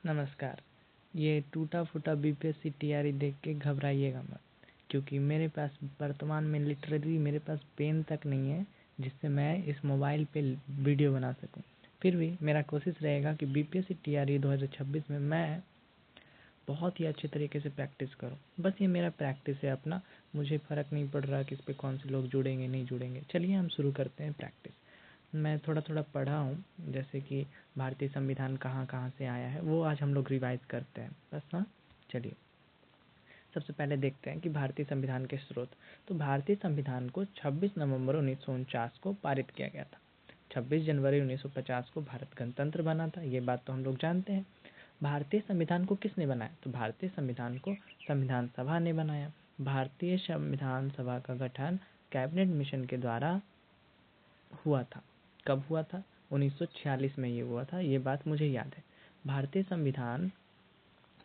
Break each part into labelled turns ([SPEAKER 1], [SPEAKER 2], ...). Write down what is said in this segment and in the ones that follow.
[SPEAKER 1] नमस्कार। ये टूटा-फूटा बीपीएससी तैयारी देख के घबराइएगा मत, क्योंकि मेरे पास वर्तमान में लिटरली मेरे पास पेन तक नहीं है जिससे मैं इस मोबाइल पे वीडियो बना सकूं। फिर भी मेरा कोशिश रहेगा कि बीपीएससी तैयारी 2026 में मैं बहुत ही अच्छे तरीके से प्रैक्टिस करूं। बस ये मेरा प्रैक्टिस है अपना, मुझे फ़र्क नहीं पड़ रहा कि इस पे कौन से लोग जुड़ेंगे नहीं जुड़ेंगे। चलिए हम शुरू करते हैं प्रैक्टिस। मैं थोड़ा पढ़ा हूँ, जैसे कि भारतीय संविधान कहाँ कहाँ से आया है वो आज हम लोग रिवाइज करते हैं बस ना। चलिए सबसे पहले देखते हैं कि भारतीय संविधान के स्रोत। तो भारतीय संविधान को 26 नवंबर 1949 को पारित किया गया था। 26 जनवरी 1950 को भारत गणतंत्र बना था, ये बात तो हम लोग जानते हैं। भारतीय संविधान को किसने बनाया? तो भारतीय संविधान को संविधान सभा ने बनाया। भारतीय संविधान सभा का गठन कैबिनेट मिशन के द्वारा हुआ था। कब हुआ था? 1946 में ये हुआ था, ये बात मुझे याद है। भारतीय संविधान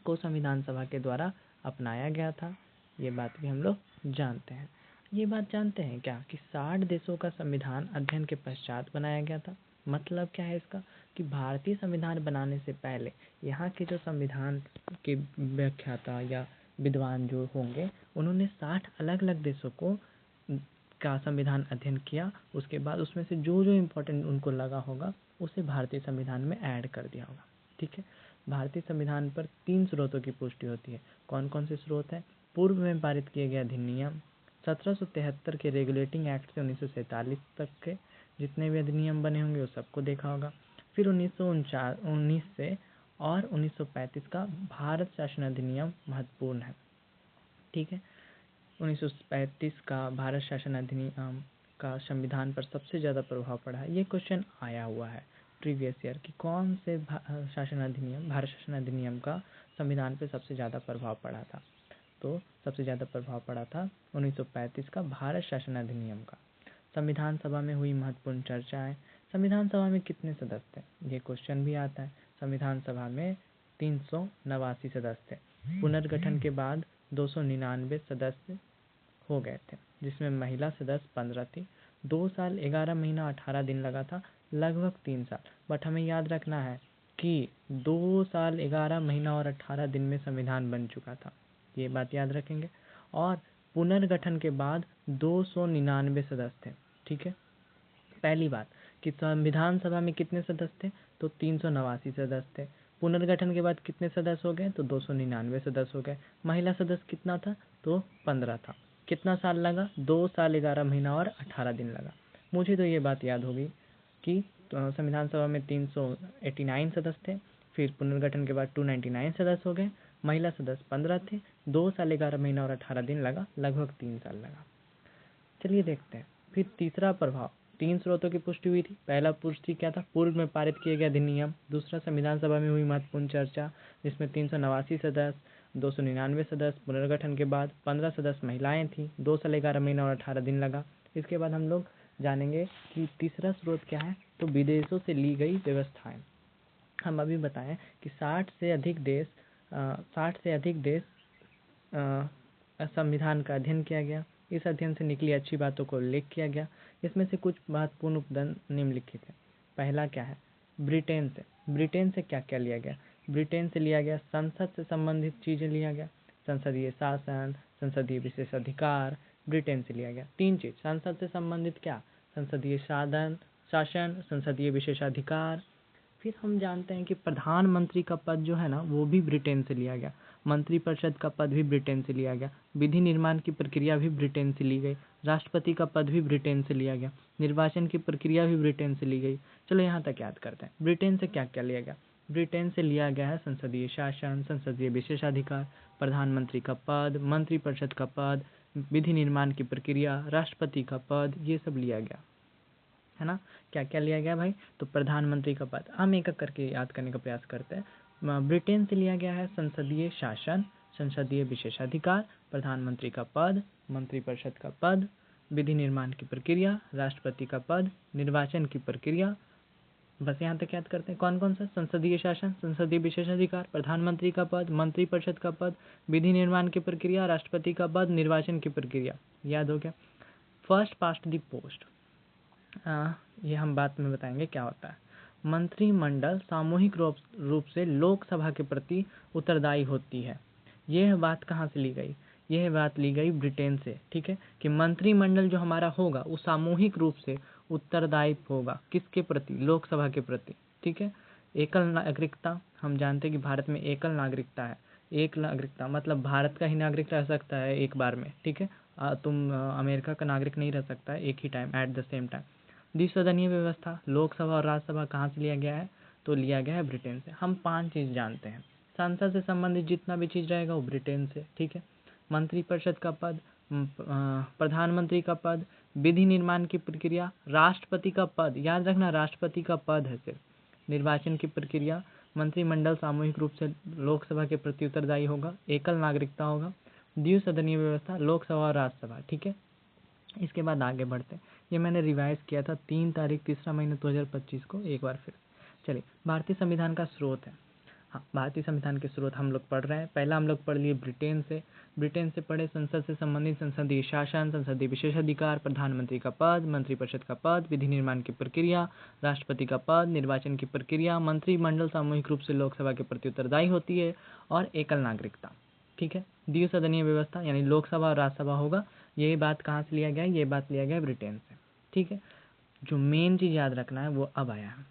[SPEAKER 1] को संविधान सभा के द्वारा अपनाया गया था, ये बात भी हम लोग जानते हैं। ये बात जानते हैं क्या कि 60 देशों का संविधान अध्ययन के पश्चात बनाया गया था। मतलब क्या है इसका कि भारतीय संविधान बनाने से पहले यहाँ के जो संविधान के व्याख्याता या विद्वान जो होंगे उन्होंने 60 अलग अलग देशों को का संविधान अध्ययन किया। उसके बाद उसमें से जो जो इम्पोर्टेंट उनको लगा होगा उसे भारतीय संविधान में ऐड कर दिया होगा। ठीक है। भारतीय संविधान पर 3 स्रोतों की पुष्टि होती है। कौन कौन से स्रोत हैं? पूर्व में पारित किए गए अधिनियम, 1773 के रेगुलेटिंग एक्ट से 1947 तक के जितने भी अधिनियम बने होंगे वो सबको देखा होगा। फिर 1919 से और 1935 का भारत शासन अधिनियम महत्वपूर्ण है। ठीक है। 1935 का भारत शासन अधिनियम का संविधान पर सबसे ज़्यादा प्रभाव पड़ा है। ये क्वेश्चन आया हुआ है प्रीवियस ईयर कि कौन से भारत शासन अधिनियम का संविधान पे सबसे ज़्यादा प्रभाव पड़ा था। तो सबसे ज़्यादा प्रभाव पड़ा था 1935 का भारत शासन अधिनियम का। संविधान सभा में हुई महत्वपूर्ण चर्चाएं। संविधान सभा में कितने सदस्य थे? ये क्वेश्चन भी आता है। संविधान सभा में 389 सदस्य थे। पुनर्गठन के बाद 299 सदस्य हो गए थे, जिसमें महिला सदस्य 15 थी। 2 साल 11 महीना 18 दिन लगा था, लगभग 3 साल। बट हमें याद रखना है कि 2 साल 11 महीना और 18 दिन में संविधान बन चुका था, ये बात याद रखेंगे। और पुनर्गठन के बाद 299 सदस्य थे। ठीक है। पहली बात कि संविधान सभा में कितने सदस्य थे? तो 389 सदस्य थे। पुनर्गठन के बाद कितने सदस्य हो गए? तो 299 सदस्य हो गए। महिला सदस्य कितना था? तो 15 था। कितना साल लगा? 2 साल 11 महीना और 18 दिन लगा। मुझे तो ये बात याद होगी कि संविधान सभा में 389 सदस्य थे, फिर पुनर्गठन के बाद 299 सदस्य हो गए, महिला सदस्य 15 थे, 2 साल 11 महीना और 18 दिन लगा, लगभग 3 साल लगा। चलिए देखते हैं। फिर तीसरा प्रभाव, 3 स्रोतों की पुष्टि हुई थी। पहला पुष्टि क्या था? पूर्व में पारित किए गए अधिनियम। दूसरा, संविधान सभा में हुई महत्वपूर्ण चर्चा जिसमें 389 सदस्य, 299 सदस्य, पुनर्गठन के बाद 15 सदस्य महिलाएं थी, 2 साल 11 महीना और 18 दिन लगा। इसके बाद हम लोग जानेंगे कि तीसरा स्रोत क्या है। तो विदेशों से ली गई व्यवस्थाएं। हम अभी बताएं कि 60 से अधिक देश संविधान का अध्ययन किया गया। इस अध्ययन से निकली अच्छी बातों को उल्लेख किया गया। इसमें से कुछ महत्वपूर्ण उपदान निम्नलिखित है। पहला क्या है? ब्रिटेन से क्या क्या लिया गया? ब्रिटेन से लिया गया संसद से संबंधित चीज़ें लिया गया। संसदीय शासन, संसदीय विशेष अधिकार ब्रिटेन से लिया गया। 3 चीज़ संसद से संबंधित, क्या? संसदीय शासन, संसदीय विशेषाधिकार। फिर हम जानते हैं कि प्रधानमंत्री का पद जो है ना वो भी ब्रिटेन से लिया गया। मंत्रिपरिषद का पद भी ब्रिटेन से लिया गया। विधि निर्माण की प्रक्रिया भी ब्रिटेन से ली गई। राष्ट्रपति का पद भी ब्रिटेन से लिया गया। निर्वाचन की प्रक्रिया भी ब्रिटेन से ली गई। चलो यहाँ तक याद करते हैं। ब्रिटेन से क्या क्या लिया गया? ब्रिटेन से लिया गया है संसदीय शासन, संसदीय विशेषाधिकार, प्रधानमंत्री का पद, मंत्रिपरिषद का पद, विधि निर्माण की प्रक्रिया, राष्ट्रपति का पद, ये सब लिया गया है ना। क्या क्या लिया गया भाई? तो प्रधानमंत्री का पद हम एक एक करके याद करने का प्रयास करते हैं। ब्रिटेन से लिया गया है संसदीय शासन, संसदीय विशेषाधिकार, प्रधानमंत्री का पद, मंत्रिपरिषद का पद, विधि निर्माण की प्रक्रिया, राष्ट्रपति का पद, निर्वाचन की प्रक्रिया। बस यहाँ तक याद करते हैं। कौन कौन सा? संसदीय शासन, संसदीय विशेषाधिकार, प्रधानमंत्री का पद, मंत्रिपरिषद का पद, विधि निर्माण की प्रक्रिया, राष्ट्रपति का पद, निर्वाचन की प्रक्रिया। याद हो गया। फर्स्ट पास्ट द पोस्ट, ये हम बात में बताएंगे क्या होता है। मंत्रिमंडल सामूहिक रूप से लोकसभा के प्रति उत्तरदायी होती है। यह बात कहाँ से ली गई? यह बात ली गई ब्रिटेन से, ठीक है, कि मंत्रिमंडल जो हमारा होगा वो सामूहिक रूप से उत्तरदायी होगा। किसके प्रति? लोकसभा के प्रति, ठीक है। एकल नागरिकता, हम जानते हैं कि भारत में एकल नागरिकता है। एक नागरिकता मतलब भारत का ही नागरिक रह सकता है एक बार में, ठीक है। तुम अमेरिका का नागरिक नहीं रह सकता है एक ही time, at the same time. द्विसदनीय व्यवस्था, लोकसभा और राज्यसभा कहाँ से लिया गया है? तो लिया गया है ब्रिटेन से। हम 5 चीज़ जानते हैं। संसद से संबंधित जितना भी चीज़ रहेगा वो ब्रिटेन से, ठीक है। मंत्रिपरिषद का पद, प्रधानमंत्री का पद, विधि निर्माण की प्रक्रिया, राष्ट्रपति का पद, याद रखना राष्ट्रपति का पद है सिर्फ, निर्वाचन की प्रक्रिया, मंत्रिमंडल सामूहिक रूप से लोकसभा के प्रति उत्तरदायी होगा, एकल नागरिकता होगा, द्विसदनीय व्यवस्था, लोकसभा और राज्यसभा, ठीक है। इसके बाद आगे बढ़ते हैं। ये मैंने रिवाइज किया था 3 तारीख 3रा महीना 2025 को एक बार फिर। चलिए, भारतीय संविधान का स्रोत है। हाँ, भारतीय संविधान के स्रोत हम लोग पढ़ रहे हैं। पहला हम लोग पढ़ लिए ब्रिटेन से पढ़े संसद से संबंधित संसदीय शासन, संसदीय विशेषाधिकार, प्रधानमंत्री का पद, मंत्रिपरिषद का पद, विधि निर्माण की प्रक्रिया, राष्ट्रपति का पद, निर्वाचन की प्रक्रिया, मंत्रिमंडल सामूहिक रूप से लोकसभा के प्रति उत्तरदायी होती है, और एकल नागरिकता, ठीक है। द्विसदनीय व्यवस्था यानी लोकसभा और राज्यसभा होगा। ये बात कहाँ से लिया गया है? ये बात लिया गया है ब्रिटेन से, ठीक है। जो मेन चीज़ याद रखना है वो अब आया है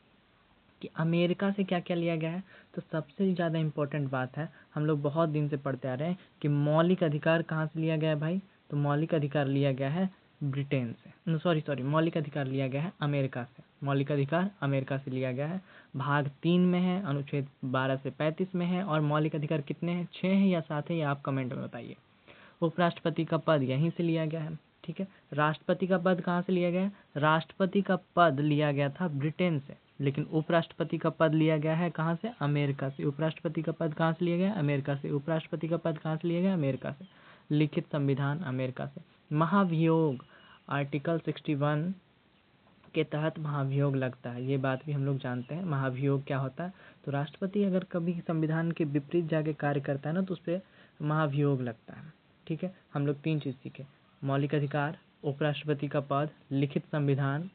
[SPEAKER 1] कि अमेरिका से क्या क्या लिया गया है। तो सबसे ज़्यादा इम्पोर्टेंट बात है, हम लोग बहुत दिन से पढ़ते आ रहे हैं कि मौलिक अधिकार कहाँ से लिया गया है भाई? तो मौलिक अधिकार लिया गया है ब्रिटेन से, सॉरी मौलिक अधिकार लिया गया है अमेरिका से। मौलिक अधिकार अमेरिका से लिया गया है। भाग 3 में है, अनुच्छेद 12 से 35 में है। और मौलिक अधिकार कितने हैं? 6 है या 7 है? ये आप कमेंट में बताइए। उपराष्ट्रपति का पद यहीं से लिया गया है, ठीक है। राष्ट्रपति का पद कहाँ से लिया गया है? राष्ट्रपति का पद लिया गया था ब्रिटेन से, लेकिन उपराष्ट्रपति का पद लिया गया है कहाँ से? अमेरिका से। उपराष्ट्रपति का पद कहाँ से लिया गया? अमेरिका से। उपराष्ट्रपति का पद कहाँ से लिया गया? अमेरिका से। लिखित संविधान अमेरिका से। महाभियोग आर्टिकल 61 के तहत महाभियोग लगता है, ये बात भी हम लोग जानते हैं। महाभियोग क्या होता है? तो राष्ट्रपति अगर कभी संविधान के विपरीत जाके कार्य करता है ना, तो उस पर महाभियोग लगता है, ठीक है। हम लोग 3 चीज़ सीखे, मौलिक अधिकार, उपराष्ट्रपति का पद, लिखित संविधान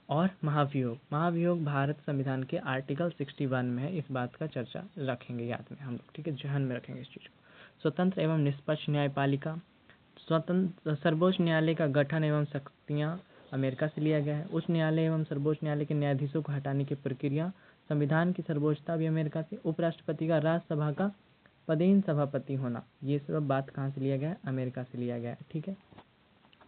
[SPEAKER 1] और महाभियोग। महाभियोग भारत संविधान के आर्टिकल 61 में है। इस बात का चर्चा रखेंगे याद में हम लोग, ठीक है, जहन में रखेंगे इस चीज़ को। स्वतंत्र एवं निष्पक्ष न्यायपालिका, स्वतंत्र सर्वोच्च न्यायालय का गठन एवं शक्तियाँ अमेरिका से लिया गया है। उच्च न्यायालय एवं सर्वोच्च न्यायालय के न्यायाधीशों को हटाने की प्रक्रिया, संविधान की सर्वोच्चता भी अमेरिका से। उपराष्ट्रपति का राज्यसभा का पदेन सभापति होना, ये सब बात कहाँ से लिया गया है? अमेरिका से लिया गया है, ठीक है।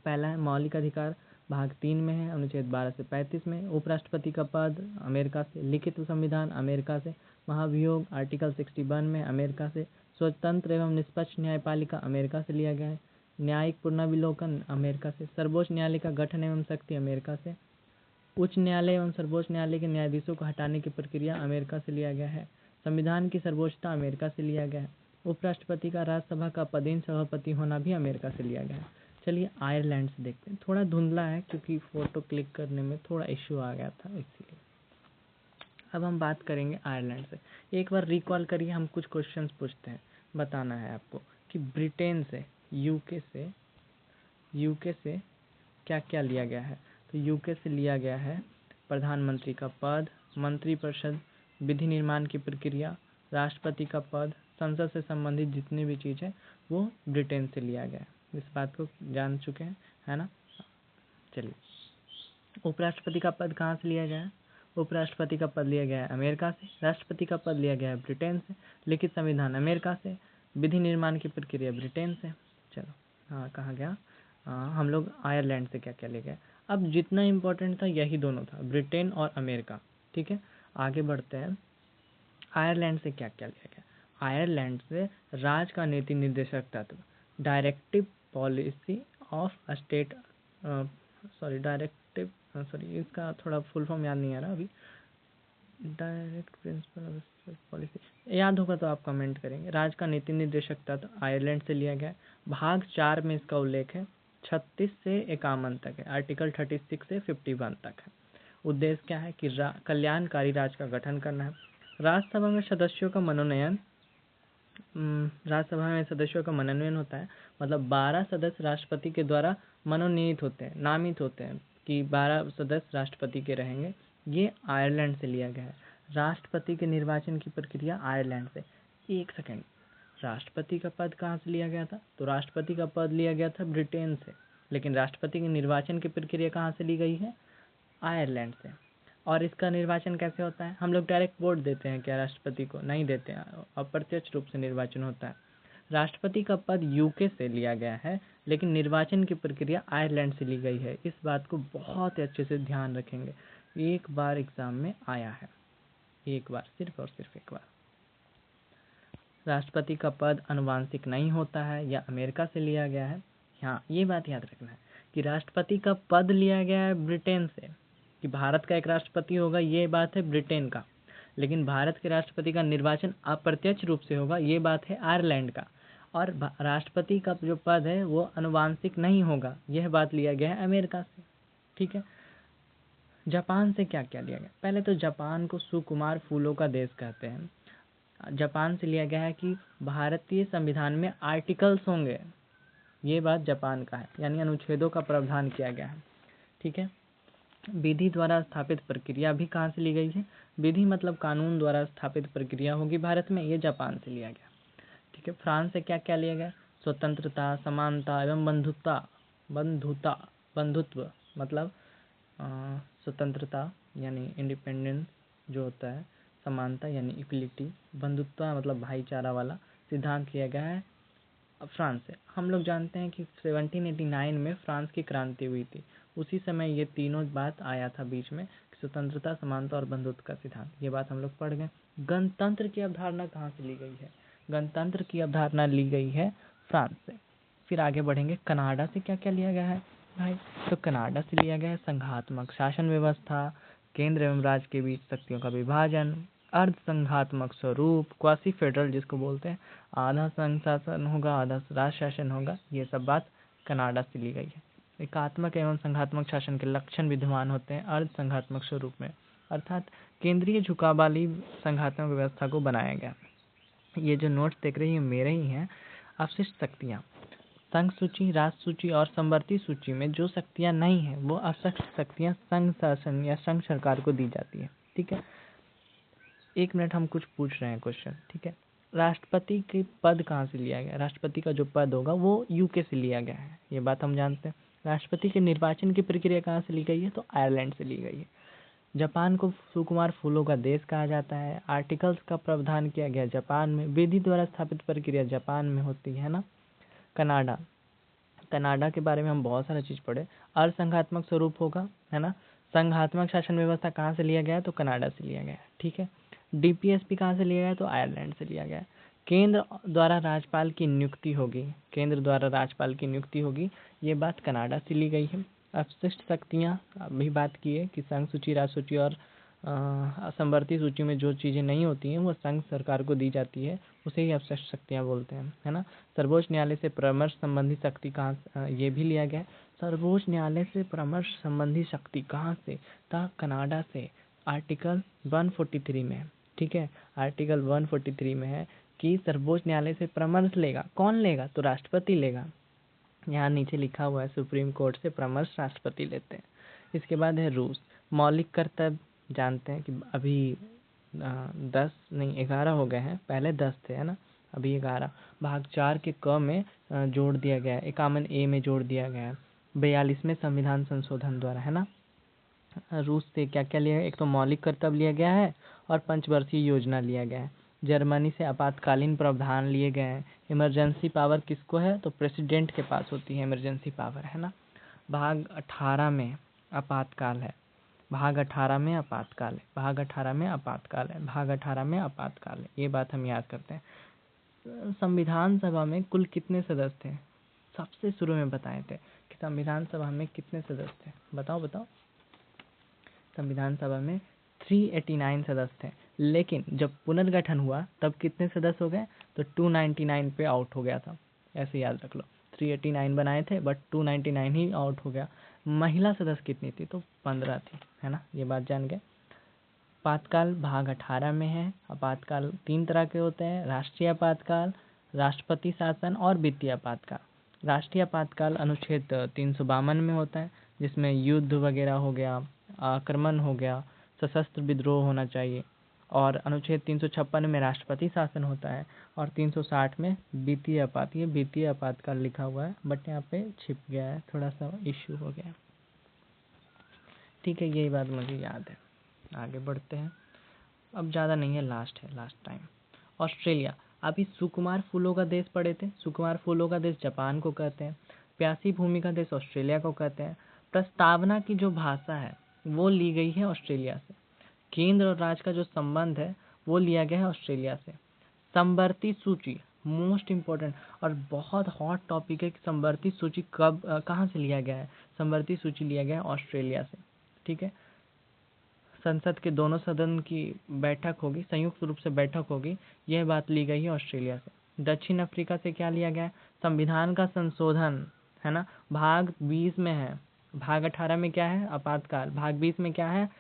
[SPEAKER 1] पहला है मौलिक अधिकार, भाग 3 में है, अनुच्छेद 12 से 35 में। उपराष्ट्रपति का पद अमेरिका से। लिखित संविधान अमेरिका से। महाभियोग आर्टिकल 61 में अमेरिका से। स्वतंत्र एवं निष्पक्ष न्यायपालिका अमेरिका से लिया गया है। न्यायिक पुनर्विलोकन अमेरिका से। सर्वोच्च न्यायालय का गठन एवं शक्ति अमेरिका से। उच्च न्यायालय एवं सर्वोच्च न्यायालय के न्यायाधीशों को हटाने की प्रक्रिया अमेरिका से लिया गया है। संविधान की सर्वोच्चता अमेरिका से लिया गया है। उपराष्ट्रपति का राज्यसभा का पदेन सभापति होना भी अमेरिका से लिया गया है। चलिए आयरलैंड से देखते हैं। थोड़ा धुंधला है क्योंकि फ़ोटो क्लिक करने में थोड़ा इश्यू आ गया था, इसीलिए। अब हम बात करेंगे आयरलैंड से। एक बार रिकॉल करिए, हम कुछ क्वेश्चंस पूछते हैं। बताना है आपको कि ब्रिटेन से, यूके से क्या क्या लिया गया है। तो यूके से लिया गया है प्रधानमंत्री का पद, मंत्रिपरिषद, विधि निर्माण की प्रक्रिया, राष्ट्रपति का पद, संसद से संबंधित जितनी भी चीज़ है वो ब्रिटेन से लिया गया है। इस बात को जान चुके हैं, है ना। चलिए, उपराष्ट्रपति का पद कहाँ से लिया गया है? उपराष्ट्रपति का पद लिया गया है अमेरिका से। राष्ट्रपति का पद लिया गया है ब्रिटेन से। लिखित संविधान अमेरिका से। विधि निर्माण की प्रक्रिया ब्रिटेन से। चलो, हाँ कहाँ गया? हम लोग आयरलैंड से क्या क्या ले गए। अब जितना इम्पोर्टेंट था यही दोनों था, ब्रिटेन और अमेरिका, ठीक है। आगे बढ़ते हैं। आयरलैंड से क्या क्या लिया गया? आयरलैंड से राज्य का नीति निर्देशक तत्व, डायरेक्टिव पॉलिसी ऑफ स्टेट, इसका थोड़ा फुल फॉर्म याद नहीं आ रहा अभी। डायरेक्ट प्रिंसिपल ऑफ पॉलिसी याद होगा तो आप कमेंट करेंगे। राज्य का नीति निर्देशक तत्व आयरलैंड से लिया गया। भाग 4 में इसका उल्लेख है। 36 से 51 तक है, आर्टिकल 36 से 51 तक है। उद्देश्य क्या है कि कल्याणकारी राज्य का गठन करना है। राज्यसभा में सदस्यों का मनोनयन, राज्यसभा में सदस्यों का मनोनयन होता है, मतलब 12 सदस्य राष्ट्रपति के द्वारा मनोनीत होते हैं, नामित होते हैं कि 12 सदस्य राष्ट्रपति के रहेंगे ये आयरलैंड से लिया गया है। राष्ट्रपति के निर्वाचन की प्रक्रिया आयरलैंड से। एक सेकेंड, राष्ट्रपति का पद कहाँ से लिया गया था? तो राष्ट्रपति का पद लिया गया था ब्रिटेन से, लेकिन राष्ट्रपति के निर्वाचन की प्रक्रिया कहाँ से ली गई है? आयरलैंड से। और इसका निर्वाचन कैसे होता है? हम लोग डायरेक्ट वोट देते हैं क्या राष्ट्रपति को? नहीं देते हैं, अप्रत्यक्ष रूप से निर्वाचन होता है। राष्ट्रपति का पद यूके से लिया गया है, लेकिन निर्वाचन की प्रक्रिया आयरलैंड से ली गई है। इस बात को बहुत अच्छे से ध्यान रखेंगे, एक बार एग्जाम में आया है, एक बार, सिर्फ और सिर्फ एक बार। राष्ट्रपति का पद अनुवांशिक नहीं होता है या अमेरिका से लिया गया है। हाँ, ये बात याद रखना है कि राष्ट्रपति का पद लिया गया है ब्रिटेन से, कि भारत का एक राष्ट्रपति होगा, ये बात है ब्रिटेन का, लेकिन भारत के राष्ट्रपति का निर्वाचन अप्रत्यक्ष रूप से होगा, ये बात है आयरलैंड का। और राष्ट्रपति का जो पद है वो अनुवांशिक नहीं होगा, यह बात लिया गया है अमेरिका से। ठीक है। जापान से क्या क्या लिया गया? पहले तो जापान को सुकुमार फूलों का देश कहते हैं। जापान से लिया गया है कि भारतीय संविधान में आर्टिकल्स होंगे, ये बात जापान का है, यानी अनुच्छेदों का प्रावधान किया गया है। ठीक है। विधि द्वारा स्थापित प्रक्रिया भी कहाँ से ली गई है? विधि मतलब कानून द्वारा स्थापित प्रक्रिया होगी भारत में, ये जापान से लिया गया। ठीक है। फ्रांस से क्या क्या लिया गया? स्वतंत्रता, समानता एवं बंधुत्व मतलब स्वतंत्रता यानी इंडिपेंडेंस जो होता है, समानता यानी इक्वलिटी, बंधुत्व मतलब भाईचारा वाला सिद्धांत लिया गया है फ्रांस से। हम लोग जानते हैं कि 1789 में फ्रांस की क्रांति हुई थी, उसी समय ये तीनों बात आया था बीच में, स्वतंत्रता, समानता और बंधुत्व का सिद्धांत, ये बात हम लोग पढ़ गए। गणतंत्र की अवधारणा कहाँ से ली गई है? गणतंत्र की अवधारणा ली गई है फ्रांस से। फिर आगे बढ़ेंगे, कनाडा से क्या क्या लिया गया है भाई? तो कनाडा से लिया गया है संघात्मक शासन व्यवस्था, केंद्र एवं राज्य के बीच शक्तियों का विभाजन, अर्ध संघात्मक स्वरूप, क्वासी फेडरल जिसको बोलते हैं, आधा संघ शासन होगा आधा राज शासन होगा, ये सब बात कनाडा से ली गई है। एकात्मक एवं संघात्मक शासन के लक्षण विद्यमान होते हैं अर्ध संघात्मक स्वरूप में, अर्थात केंद्रीय झुकाव वाली संघात्मक व्यवस्था को बनाया गया। ये जो नोट्स देख रही है मेरे ही हैं। अवशिष्ट शक्तियाँ, संघ सूची, राष्ट्र सूची और संवर्ती सूची में जो शक्तियाँ नहीं है वो अवशिष्ट शक्तियाँ संघ शासन या संघ सरकार को दी जाती है। ठीक है। एक मिनट, हम कुछ पूछ रहे हैं क्वेश्चन। ठीक है। राष्ट्रपति के पद कहाँ से लिया गया? राष्ट्रपति का जो पद होगा वो यूके से लिया गया है, ये बात हम जानते हैं। राष्ट्रपति के निर्वाचन की प्रक्रिया कहाँ से ली गई है? तो आयरलैंड से ली गई है। जापान को सुकुमार फूलों का देश कहा जाता है। आर्टिकल्स का प्रावधान किया गया जापान में। विधि द्वारा स्थापित प्रक्रिया जापान में होती है ना। कनाडा, कनाडा के बारे में हम बहुत सारा चीज़ पढ़े। असंघात्मक स्वरूप होगा, है ना। संघात्मक शासन व्यवस्था कहाँ से लिया गया है? तो कनाडा से लिया गया है। ठीक है। डीपीएसपी कहाँ से लिया गया है? तो आयरलैंड से लिया गया है। केंद्र द्वारा राज्यपाल की नियुक्ति होगी, केंद्र द्वारा राज्यपाल की नियुक्ति होगी, ये बात कनाडा से ली गई है। अवशिष्ट शक्तियाँ अभी बात की है कि संघ सूची, राष्ट्र सूची और संवर्ती सूची में जो चीज़ें नहीं होती हैं वो संघ सरकार को दी जाती है, उसे ही अवशिष्ट शक्तियाँ बोलते हैं, है ना। सर्वोच्च न्यायालय से परामर्श संबंधी शक्ति कहाँ, ये भी लिया गया है। सर्वोच्च न्यायालय से परामर्श संबंधी शक्ति कहाँ से? था कनाडा से। आर्टिकल 143 में है। ठीक है। आर्टिकल 143 में है कि सर्वोच्च न्यायालय से परामर्श लेगा। कौन लेगा? तो राष्ट्रपति लेगा। यहाँ नीचे लिखा हुआ है सुप्रीम कोर्ट से परामर्श राष्ट्रपति लेते हैं। इसके बाद है रूस। मौलिक कर्तव्य जानते हैं कि अभी 10 नहीं 11 हो गए हैं, पहले 10 थे, है ना, अभी 11। भाग 4 के क में जोड़ दिया गया है, 51 ए में जोड़ दिया गया है 42वें संविधान संशोधन द्वारा, है ना। रूस से क्या क्या लिया है? एक तो मौलिक कर्तव्य लिया गया है और पंचवर्षीय योजना लिया गया है। जर्मनी से आपातकालीन प्रावधान लिए गए हैं। इमरजेंसी पावर किसको है? तो प्रेसिडेंट के पास होती है इमरजेंसी पावर, है ना। भाग 18 में आपातकाल है, भाग 18 में आपातकाल है, भाग 18 में आपातकाल है, भाग 18 में आपातकाल है, ये बात हम याद करते हैं। संविधान सभा में कुल कितने सदस्य थे? सबसे शुरू में बताए थे कि संविधान सभा में कितने सदस्य थे, बताओ बताओ। संविधान सभा में 389 सदस्य थे, लेकिन जब पुनर्गठन हुआ तब कितने सदस्य हो गए? तो 299 पे आउट हो गया था, ऐसे याद रख लो। 389 बनाए थे बट 299 ही आउट हो गया। महिला सदस्य कितनी थी? तो 15 थी, है ना, ये बात जान गए। आपातकाल भाग 18 में है। आपातकाल 3 तरह के होते हैं, राष्ट्रीय आपातकाल, राष्ट्रपति शासन और वित्तीय आपातकाल। राष्ट्रीय आपातकाल अनुच्छेद 352 में होता है, जिसमें युद्ध वगैरह हो गया, आक्रमण हो गया, सशस्त्र विद्रोह होना चाहिए। और अनुच्छेद 356 में राष्ट्रपति शासन होता है और 360 में वित्तीय आपात। ये वित्तीय आपातकाल लिखा हुआ है बट यहाँ पे छिप गया है, थोड़ा सा इश्यू हो गया। ठीक है, यही बात मुझे याद है। आगे बढ़ते हैं, अब ज़्यादा नहीं है, लास्ट है, लास्ट टाइम। ऑस्ट्रेलिया। अभी सुकुमार फूलों का देश पढ़े थे। सुकुमार फूलों का देश जापान को कहते हैं। प्यासी भूमि का देश ऑस्ट्रेलिया को कहते हैं। प्रस्तावना की जो भाषा है वो ली गई है ऑस्ट्रेलिया से। केंद्र और राज्य का जो संबंध है वो लिया गया है ऑस्ट्रेलिया से। समवर्ती सूची मोस्ट इम्पोर्टेंट और बहुत हॉट टॉपिक है कि समवर्ती सूची कब कहाँ से लिया गया है। समवर्ती सूची लिया गया है ऑस्ट्रेलिया से। ठीक है, संसद के दोनों सदन की बैठक होगी, संयुक्त रूप से बैठक होगी, यह बात ली गई है ऑस्ट्रेलिया से। दक्षिण अफ्रीका से क्या लिया गया है? संविधान का संशोधन, है ना, भाग 20 में है। भाग 18 में क्या है? आपातकाल। भाग 20 में क्या है?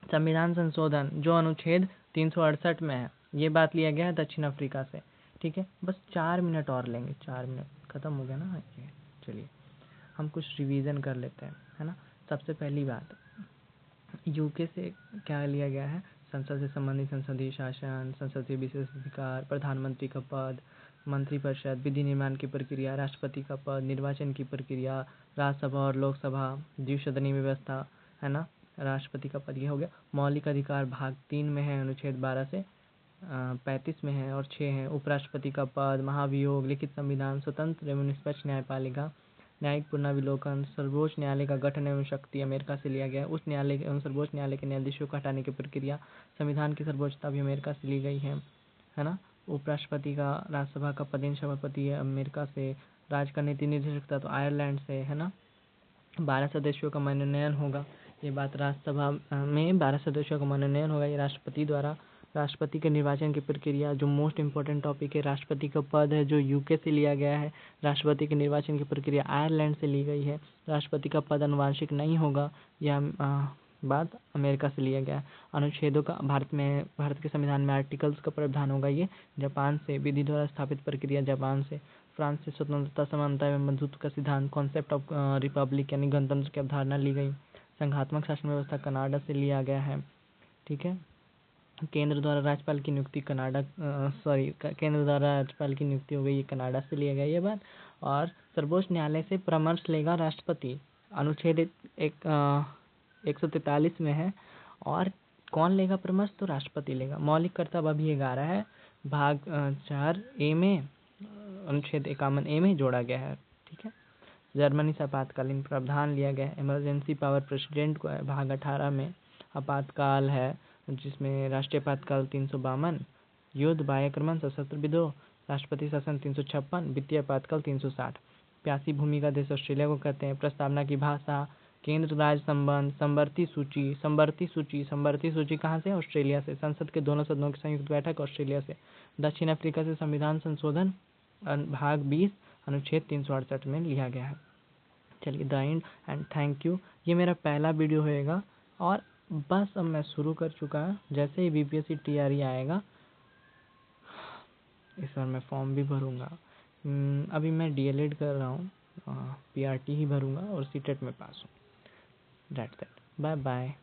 [SPEAKER 1] संविधान संशोधन, जो अनुच्छेद 368 में है। ये बात लिया गया है दक्षिण अफ्रीका से। ठीक है, बस 4 मिनट और लेंगे, 4 मिनट खत्म हो गया ना ये। चलिए हम कुछ रिवीजन कर लेते हैं, है ना। सबसे पहली बात, यूके से क्या लिया गया है? संसद से संबंधित संसदीय शासन, संसदीय विशेष अधिकार, प्रधानमंत्री का पद, मंत्रिपरिषद, विधि निर्माण की प्रक्रिया, राष्ट्रपति का पद, निर्वाचन की प्रक्रिया, राज्यसभा और लोकसभा, द्विसदनीय व्यवस्था, है ना, राष्ट्रपति का पद। ये हो गया। मौलिक अधिकार भाग 3 में है, अनुच्छेद 12 से 35 में है और 6 है। उपराष्ट्रपति का पद, महाभियोग, लिखित संविधान, स्वतंत्र एवं निष्पक्ष न्यायपालिका, न्यायिक पुनर्विलोकन, सर्वोच्च न्यायालय का गठन एवं शक्ति अमेरिका से लिया गया है। उच्च न्यायालय एवं सर्वोच्च न्यायालय के न्यायाधीशों को हटाने की प्रक्रिया, संविधान की सर्वोच्चता भी अमेरिका से ली गई है ना। उपराष्ट्रपति का, राज्यसभा का पदेन सभापति है अमेरिका से। राज्य का नीति निर्देशक तो आयरलैंड से, है ना। 12 सदस्यों का मनोनयन होगा। ये बात, राज्यसभा में 12 सदस्यों का मनोनयन होगा, ये राष्ट्रपति द्वारा। राष्ट्रपति के निर्वाचन की प्रक्रिया, जो मोस्ट इम्पोर्टेंट टॉपिक है, राष्ट्रपति का पद है जो यूके से लिया गया है। राष्ट्रपति के निर्वाचन की प्रक्रिया आयरलैंड से ली गई है। राष्ट्रपति का पद अनुवांशिक नहीं होगा, यह बात अमेरिका से लिया गया है। अनुच्छेदों का भारत के संविधान में आर्टिकल्स का प्रावधान होगा, ये जापान से। विधि द्वारा स्थापित प्रक्रिया जापान से। फ्रांस से स्वतंत्रता, समानता एवं बंधुत्व का सिद्धांत, कॉन्सेप्ट ऑफ रिपब्लिक यानी गणतंत्र की अवधारणा ली गई। संघात्मक शासन व्यवस्था कनाडा से लिया गया है। ठीक है, केंद्र द्वारा राज्यपाल की नियुक्ति केंद्र द्वारा राज्यपाल की नियुक्ति हो गई, ये कनाडा से लिया गया ये बात। और सर्वोच्च न्यायालय से परामर्श लेगा राष्ट्रपति, अनुच्छेद 143 में है। और कौन लेगा परामर्श? तो राष्ट्रपति लेगा। मौलिक कर्तव्य अभी 11 है, भाग 4 ए में, अनुच्छेद 51 ए में जोड़ा गया है। ठीक है, जर्मनी से आपातकालीन प्रावधान लिया गया है। इमरजेंसी पावर प्रेसिडेंट को है, भाग 18 में। आपातकाल है जिसमें राष्ट्रीय आपातकाल 352, युद्ध, बाह्यक्रमण, सशस्त्र विद्रोह, राष्ट्रपति शासन 356, वित्तीय आपातकाल 360। प्यासी भूमि का देश ऑस्ट्रेलिया को कहते हैं। प्रस्तावना की भाषा, केंद्र राज्य संबंध, समवर्ती सूची कहाँ से? ऑस्ट्रेलिया से। संसद के दोनों सदनों की संयुक्त बैठक ऑस्ट्रेलिया से। दक्षिण अफ्रीका से संविधान संशोधन, भाग 20 अनुच्छेद 368 में लिया गया है। चलिए, the end and thank you. ये मेरा पहला वीडियो होएगा और बस अब मैं शुरू कर चुका है। जैसे ही बीपीएससी टीआरई आएगा, इस बार मैं फॉर्म भी भरूंगा। अभी मैं डीएलएड कर रहा हूँ, पीआरटी ही भरूंगा और सीटेट में पास हूँ। That's it, bye bye.